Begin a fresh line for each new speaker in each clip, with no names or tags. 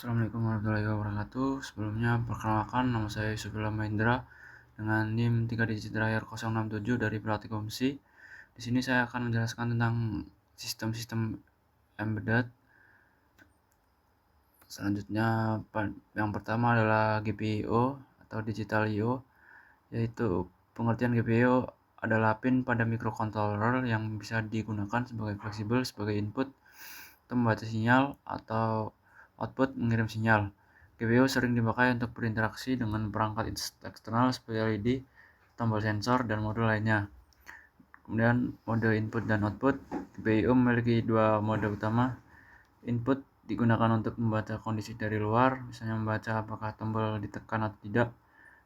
Assalamualaikum warahmatullahi wabarakatuh. Sebelumnya perkenalkan, nama saya Yusufillah Mahendra dengan NIM 3 digit terakhir 067 dari Praktikumsi. Di sini saya akan menjelaskan tentang sistem-sistem embedded. Selanjutnya yang pertama adalah GPIO atau Digital I/O, yaitu pengertian GPIO adalah pin pada microcontroller yang bisa digunakan sebagai fleksibel sebagai input atau membaca sinyal atau output mengirim sinyal. GPIO sering dipakai untuk berinteraksi dengan perangkat eksternal seperti LED, tombol sensor, dan modul lainnya. Kemudian mode input dan output. GPIO memiliki dua mode utama. Input digunakan untuk membaca kondisi dari luar, misalnya membaca apakah tombol ditekan atau tidak.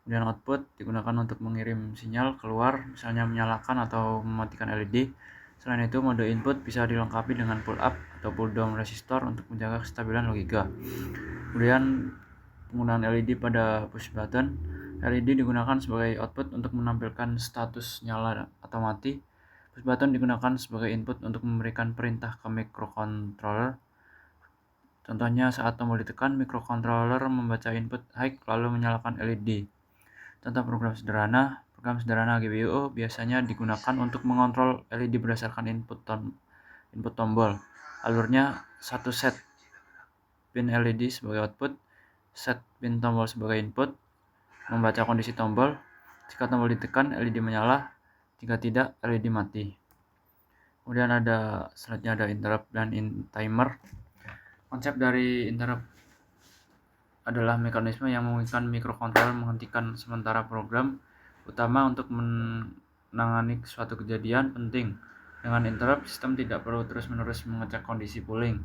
Kemudian output digunakan untuk mengirim sinyal keluar, misalnya menyalakan atau mematikan LED. Selain itu, mode input bisa dilengkapi dengan pull up atau pull down resistor untuk menjaga kestabilan logika. Kemudian penggunaan LED pada push button. LED digunakan sebagai output untuk menampilkan status nyala atau mati. Push button digunakan sebagai input untuk memberikan perintah ke microcontroller. Contohnya saat tombol ditekan, microcontroller membaca input high lalu menyalakan LED. Contoh program sederhana GPIO biasanya digunakan untuk mengontrol LED berdasarkan input tombol. Alurnya satu set pin LED sebagai output, set pin tombol sebagai input, membaca kondisi tombol. Jika tombol ditekan, LED menyala. Jika tidak, LED mati. Kemudian selanjutnya ada interrupt dan timer. Konsep dari interrupt adalah mekanisme yang memungkinkan microcontroller menghentikan sementara program utama untuk menangani suatu kejadian penting. Dengan interrupt, sistem tidak perlu terus-menerus mengecek kondisi pooling,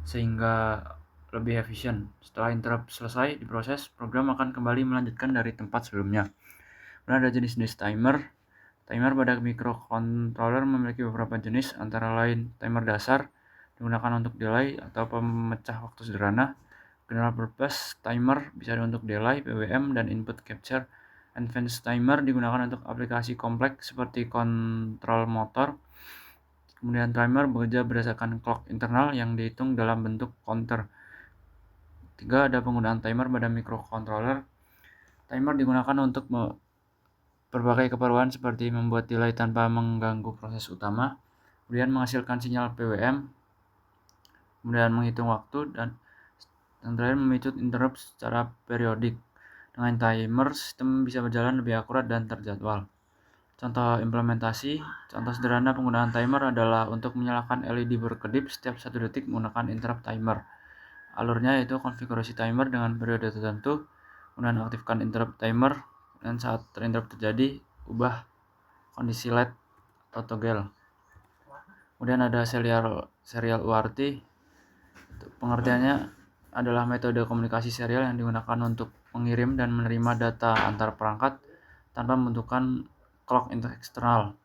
sehingga lebih efisien. Setelah interrupt selesai diproses, program akan kembali melanjutkan dari tempat sebelumnya. Kemudian ada jenis-jenis timer. Timer pada microcontroller memiliki beberapa jenis, antara lain timer dasar, digunakan untuk delay atau pemecah waktu sederhana. General purpose timer bisa untuk delay, PWM, dan input capture. Advanced timer digunakan untuk aplikasi kompleks seperti kontrol motor. Kemudian timer bekerja berdasarkan clock internal yang dihitung dalam bentuk counter. 3. Ada penggunaan timer pada microcontroller. Timer digunakan untuk berbagai keperluan seperti membuat delay tanpa mengganggu proses utama, kemudian menghasilkan sinyal PWM, kemudian menghitung waktu, dan terakhir memicu interrupt secara periodik. Dengan timer, sistem bisa berjalan lebih akurat dan terjadwal. Contoh implementasi, contoh sederhana penggunaan timer adalah untuk menyalakan LED berkedip setiap 1 detik menggunakan interrupt timer. Alurnya yaitu konfigurasi timer dengan periode tertentu, kemudian aktifkan interrupt timer, dan saat interrupt terjadi, ubah kondisi LED atau toggle. Kemudian ada serial UART. Pengertiannya adalah metode komunikasi serial yang digunakan untuk mengirim dan menerima data antar perangkat tanpa membutuhkan clock eksternal.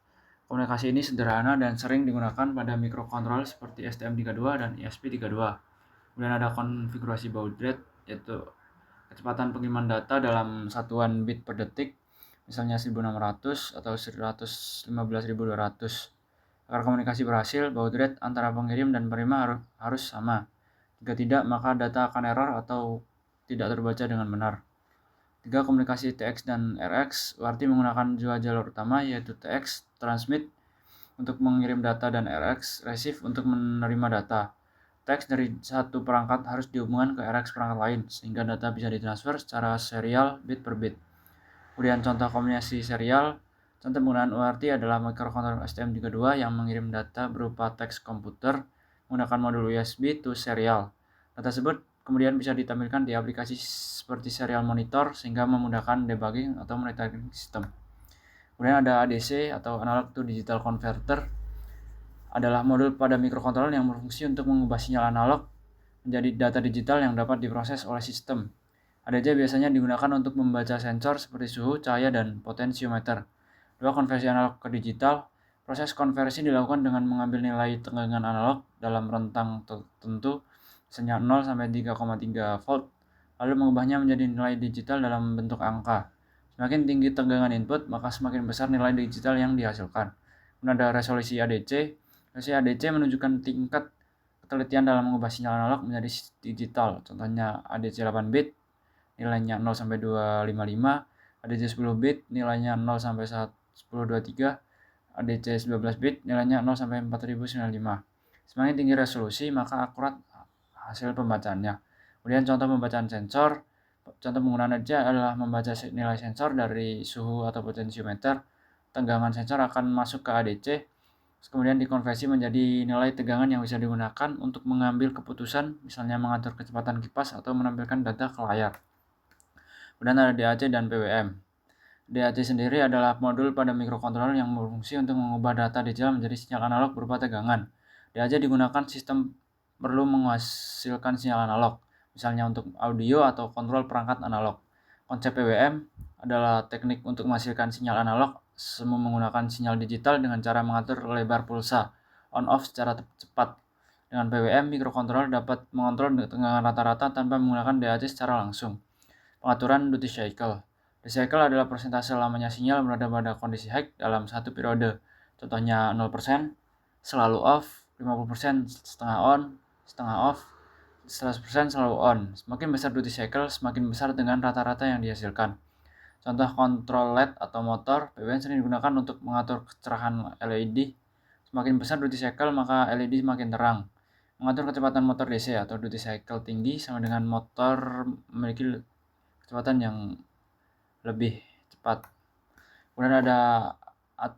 Komunikasi ini sederhana dan sering digunakan pada microcontroller seperti STM32 dan ESP32. Kemudian ada konfigurasi baud rate, yaitu kecepatan pengiriman data dalam satuan bit per detik, misalnya 1600 atau 115200. Agar komunikasi berhasil, baud rate antara pengirim dan penerima harus sama. Jika tidak, maka data akan error atau tidak terbaca dengan benar. 3. Komunikasi TX dan RX. UART menggunakan dua jalur utama, yaitu TX transmit untuk mengirim data dan RX receive untuk menerima data. TX dari satu perangkat harus dihubungkan ke RX perangkat lain, sehingga data bisa ditransfer secara serial bit per bit. Kemudian contoh komunikasi serial. Contoh penggunaan UART adalah microcontroller STM32 yang mengirim data berupa teks komputer menggunakan modul USB to serial. Data tersebut kemudian bisa ditampilkan di aplikasi seperti serial monitor sehingga memudahkan debugging atau monitoring sistem. Kemudian ada ADC atau analog to digital converter, adalah modul pada microcontroller yang berfungsi untuk mengubah sinyal analog menjadi data digital yang dapat diproses oleh sistem. ADC biasanya digunakan untuk membaca sensor seperti suhu, cahaya, dan potensiometer. 2. Konversi analog ke digital. Proses konversi dilakukan dengan mengambil nilai tegangan analog dalam rentang tertentu, misalnya 0 sampai 3,3 volt, lalu mengubahnya menjadi nilai digital dalam bentuk angka. Semakin tinggi tegangan input, maka semakin besar nilai digital yang dihasilkan. Kemudian ada resolusi ADC. Resolusi ADC menunjukkan tingkat ketelitian dalam mengubah sinyal analog menjadi digital. Contohnya ADC 8 bit nilainya 0 sampai 255, ADC 10 bit nilainya 0 sampai 1023, ADC 12 bit nilainya 0 sampai 4095. Semakin tinggi resolusi maka akurat hasil pembacaannya. Kemudian contoh pembacaan sensor. Contoh penggunaan ADC adalah membaca nilai sensor dari suhu atau potensiometer. Tegangan sensor akan masuk ke ADC, kemudian dikonversi menjadi nilai tegangan yang bisa digunakan untuk mengambil keputusan, misalnya mengatur kecepatan kipas atau menampilkan data ke layar. Kemudian ada DAC dan PWM. DAC sendiri adalah modul pada mikrokontroler yang berfungsi untuk mengubah data digital menjadi sinyal analog berupa tegangan. DAC digunakan sistem perlu menghasilkan sinyal analog, misalnya untuk audio atau kontrol perangkat analog. Konsep PWM adalah teknik untuk menghasilkan sinyal analog semu menggunakan sinyal digital dengan cara mengatur lebar pulsa on-off secara cepat. Dengan PWM, mikrokontroler dapat mengontrol tegangan rata-rata tanpa menggunakan DAC secara langsung. Pengaturan duty cycle. Duty cycle adalah persentase lamanya sinyal berada pada kondisi high dalam satu periode. Contohnya 0%, selalu off, 50% setengah on, setengah off, 100% selalu on. Semakin besar duty cycle, semakin besar dengan rata-rata yang dihasilkan. Contoh kontrol LED atau motor, PWM sering digunakan untuk mengatur kecerahan LED. Semakin besar duty cycle, maka LED semakin terang. Mengatur kecepatan motor DC atau duty cycle tinggi sama dengan motor memiliki kecepatan yang lebih cepat. Kemudian ada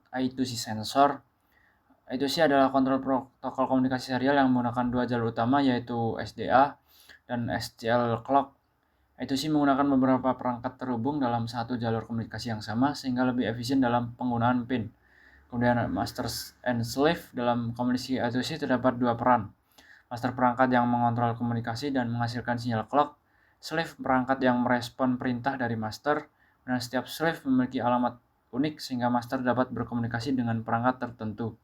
I2C sensor. I2C adalah kontrol protokol komunikasi serial yang menggunakan dua jalur utama, yaitu SDA dan SCL clock. I2C menggunakan beberapa perangkat terhubung dalam satu jalur komunikasi yang sama sehingga lebih efisien dalam penggunaan pin. Kemudian master and slave. Dalam komunikasi I2C terdapat dua peran. Master perangkat yang mengontrol komunikasi dan menghasilkan sinyal clock. Slave perangkat yang merespon perintah dari master. Dan setiap slave memiliki alamat unik sehingga master dapat berkomunikasi dengan perangkat tertentu.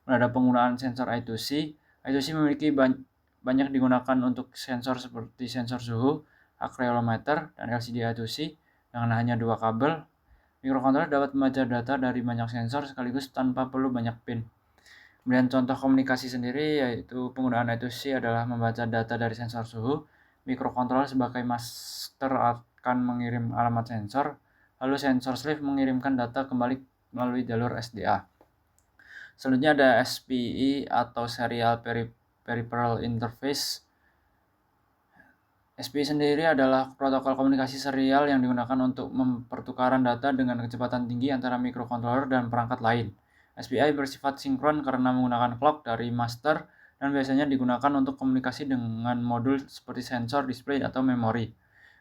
Ada penggunaan sensor I2C. I2C memiliki banyak digunakan untuk sensor seperti sensor suhu, accelerometer, dan LCD I2C dengan hanya dua kabel. Mikrokontroler dapat membaca data dari banyak sensor sekaligus tanpa perlu banyak pin. Kemudian contoh komunikasi sendiri yaitu penggunaan I2C adalah membaca data dari sensor suhu. Mikrokontroler sebagai master akan mengirim alamat sensor, lalu sensor slave mengirimkan data kembali melalui jalur SDA. Selanjutnya ada SPI atau Serial Peripheral Interface. SPI sendiri adalah protokol komunikasi serial yang digunakan untuk mempertukaran data dengan kecepatan tinggi antara mikrokontroler dan perangkat lain. SPI bersifat sinkron karena menggunakan clock dari master dan biasanya digunakan untuk komunikasi dengan modul seperti sensor, display, atau memori.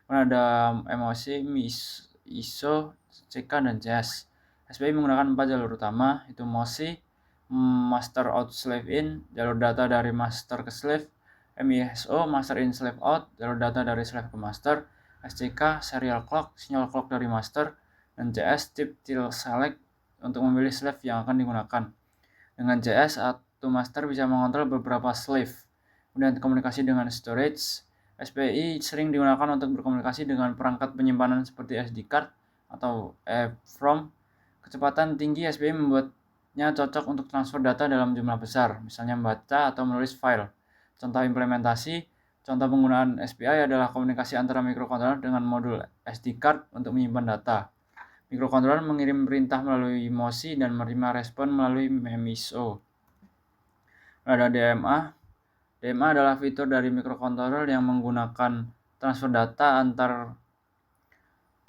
Kemudian ada MOC, ISO, CK, dan CS. SPI menggunakan 4 jalur utama, yaitu MOSI, master out slave in, jalur data dari master ke slave, MISO, master in slave out, jalur data dari slave ke master, SCK, serial clock, sinyal clock dari master, dan CS, chip till select, untuk memilih slave yang akan digunakan. Dengan CS, satu master bisa mengontrol beberapa slave. Kemudian komunikasi dengan storage. SPI sering digunakan untuk berkomunikasi dengan perangkat penyimpanan seperti SD card atau EEPROM. Kecepatan tinggi SPI membuatnya cocok untuk transfer data dalam jumlah besar, misalnya membaca atau menulis file. Contoh implementasi, contoh penggunaan SPI adalah komunikasi antara mikrokontroler dengan modul SD card untuk menyimpan data. Mikrokontroler mengirim perintah melalui MOSI dan menerima respon melalui MISO. Ada DMA. DMA adalah fitur dari mikrokontroler yang menggunakan transfer data antar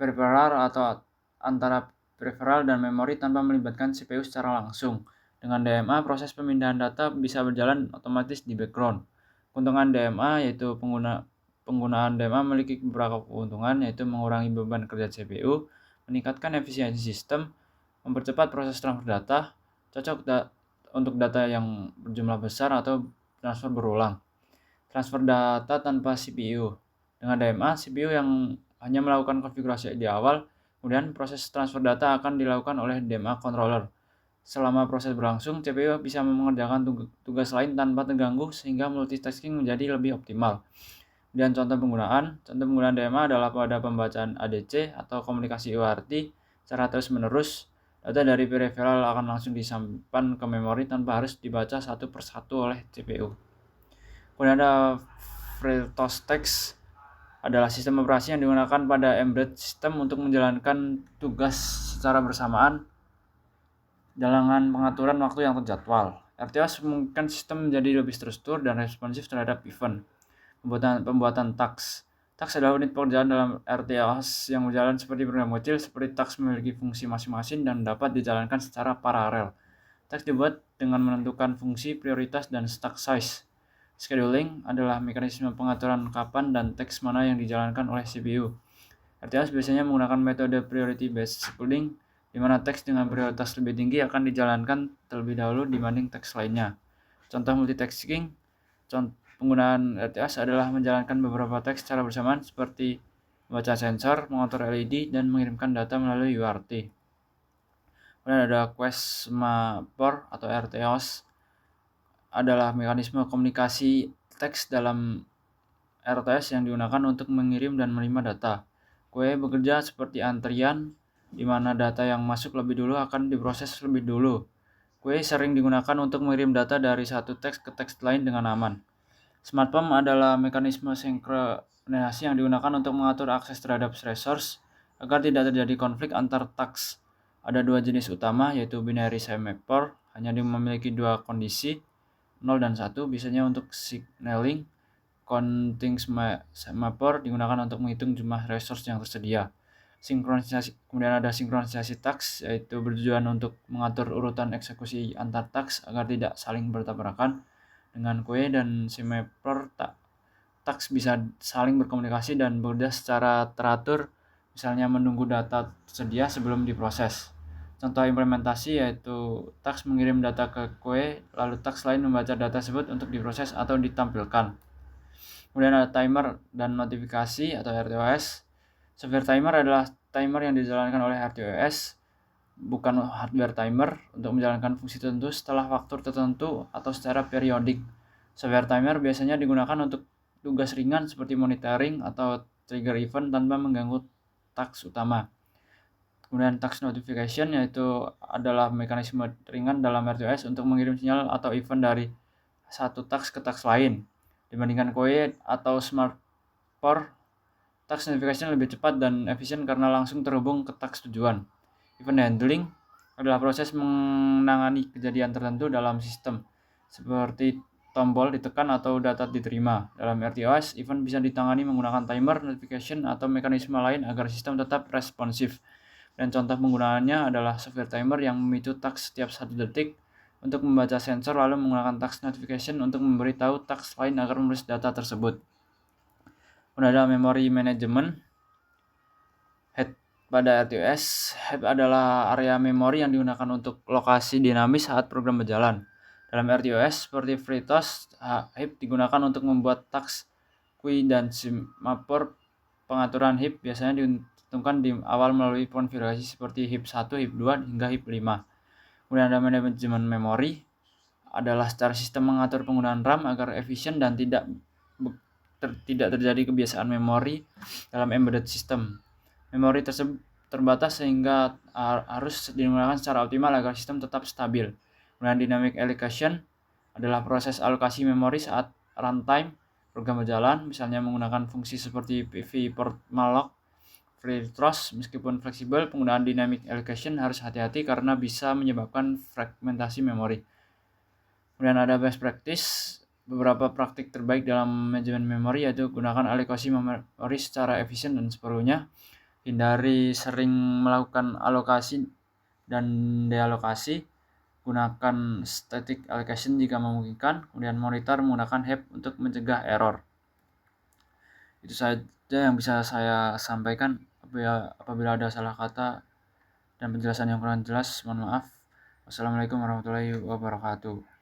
peripheral atau antara peripheral dan memori tanpa melibatkan CPU secara langsung. Dengan DMA, proses pemindahan data bisa berjalan otomatis di background. Keuntungan DMA yaitu penggunaan DMA memiliki beberapa keuntungan, yaitu mengurangi beban kerja CPU, meningkatkan efisiensi sistem, mempercepat proses transfer data, cocok untuk data yang berjumlah besar atau transfer berulang. Transfer data tanpa CPU. Dengan DMA, CPU yang hanya melakukan konfigurasi di awal, kemudian proses transfer data akan dilakukan oleh DMA controller. Selama proses berlangsung, CPU bisa mengerjakan tugas lain tanpa terganggu sehingga multitasking menjadi lebih optimal. Dan contoh penggunaan DMA adalah pada pembacaan ADC atau komunikasi UART secara terus-menerus. Data dari peripheral akan langsung disimpan ke memori tanpa harus dibaca satu persatu oleh CPU. Kemudian ada FreeRTOS Text, adalah sistem operasi yang digunakan pada embedded system untuk menjalankan tugas secara bersamaan dengan pengaturan waktu yang terjadwal. RTOS memungkinkan sistem menjadi lebih terstruktur dan responsif terhadap event. Pembuatan task. Task adalah unit pekerjaan dalam RTOS yang berjalan seperti program kecil, seperti task memiliki fungsi masing-masing dan dapat dijalankan secara paralel. Task dibuat dengan menentukan fungsi, prioritas, dan stack size. Scheduling adalah mekanisme pengaturan kapan dan teks mana yang dijalankan oleh CPU. RTOS biasanya menggunakan metode priority based scheduling, di mana teks dengan prioritas lebih tinggi akan dijalankan terlebih dahulu dibanding teks lainnya. Contoh multitasking, penggunaan RTOS adalah menjalankan beberapa teks secara bersamaan seperti membaca sensor, mengatur LED, dan mengirimkan data melalui UART. Kemudian ada Quest Mapper atau RTOS, adalah mekanisme komunikasi teks dalam RTOS yang digunakan untuk mengirim dan menerima data. Kue bekerja seperti antrian, di mana data yang masuk lebih dulu akan diproses lebih dulu. Kue sering digunakan untuk mengirim data dari satu teks ke teks lain dengan aman. Smart Pump adalah mekanisme sinkronisasi yang digunakan untuk mengatur akses terhadap resource agar tidak terjadi konflik antar task. Ada dua jenis utama, yaitu binary mapper, hanya memiliki dua kondisi, 0 dan 1, biasanya untuk signaling. Counting mapper digunakan untuk menghitung jumlah resource yang tersedia. Kemudian ada sinkronisasi task, yaitu bertujuan untuk mengatur urutan eksekusi antar task agar tidak saling bertabrakan. Dengan kue dan mapper, task bisa saling berkomunikasi dan bekerja secara teratur, misalnya menunggu data tersedia sebelum diproses. Contoh implementasi yaitu task mengirim data ke kue, lalu task lain membaca data tersebut untuk diproses atau ditampilkan. Kemudian ada timer dan notifikasi atau RTOS. Software timer adalah timer yang dijalankan oleh RTOS, bukan hardware timer, untuk menjalankan fungsi tertentu setelah waktu tertentu atau secara periodik. Software timer biasanya digunakan untuk tugas ringan seperti monitoring atau trigger event tanpa mengganggu task utama. Kemudian task notification, yaitu adalah mekanisme ringan dalam RTOS untuk mengirim sinyal atau event dari satu task ke task lain. Dibandingkan Koe atau SmartPore, task notification lebih cepat dan efisien karena langsung terhubung ke task tujuan. Event handling adalah proses menangani kejadian tertentu dalam sistem, seperti tombol ditekan atau data diterima. Dalam RTOS, event bisa ditangani menggunakan timer, notification, atau mekanisme lain agar sistem tetap responsif. Dan contoh penggunaannya adalah software timer yang memicu task setiap 1 detik untuk membaca sensor, lalu menggunakan task notification untuk memberitahu task lain agar menulis data tersebut. Kemudian ada memory management. Head pada RTOS, heap adalah area memori yang digunakan untuk lokasi dinamis saat program berjalan. Dalam RTOS seperti FreeRTOS, heap digunakan untuk membuat task, queue, dan mapper. Pengaturan heap biasanya ditentukan di awal melalui konfigurasi seperti heap 1, heap 2, hingga heap 5. Kemudian ada manajemen memori, adalah secara sistem mengatur penggunaan RAM agar efisien dan tidak terjadi kebiasaan memori dalam embedded system. Memori tersebut terbatas sehingga harus digunakan secara optimal agar sistem tetap stabil. Kemudian dynamic allocation adalah proses alokasi memori saat runtime program berjalan, misalnya menggunakan fungsi seperti pv-portmalloc. FreeRTOS, meskipun fleksibel, penggunaan dynamic allocation harus hati-hati karena bisa menyebabkan fragmentasi memori. Kemudian ada best practice. Beberapa praktik terbaik dalam manajemen memori yaitu gunakan alokasi memori secara efisien dan seperlunya. Hindari sering melakukan alokasi dan dealokasi. Gunakan static allocation jika memungkinkan. Kemudian monitor menggunakan heap untuk mencegah error. Itu saja yang bisa saya sampaikan. Apabila ada salah kata dan penjelasan yang kurang jelas, mohon maaf. Wassalamualaikum warahmatullahi wabarakatuh.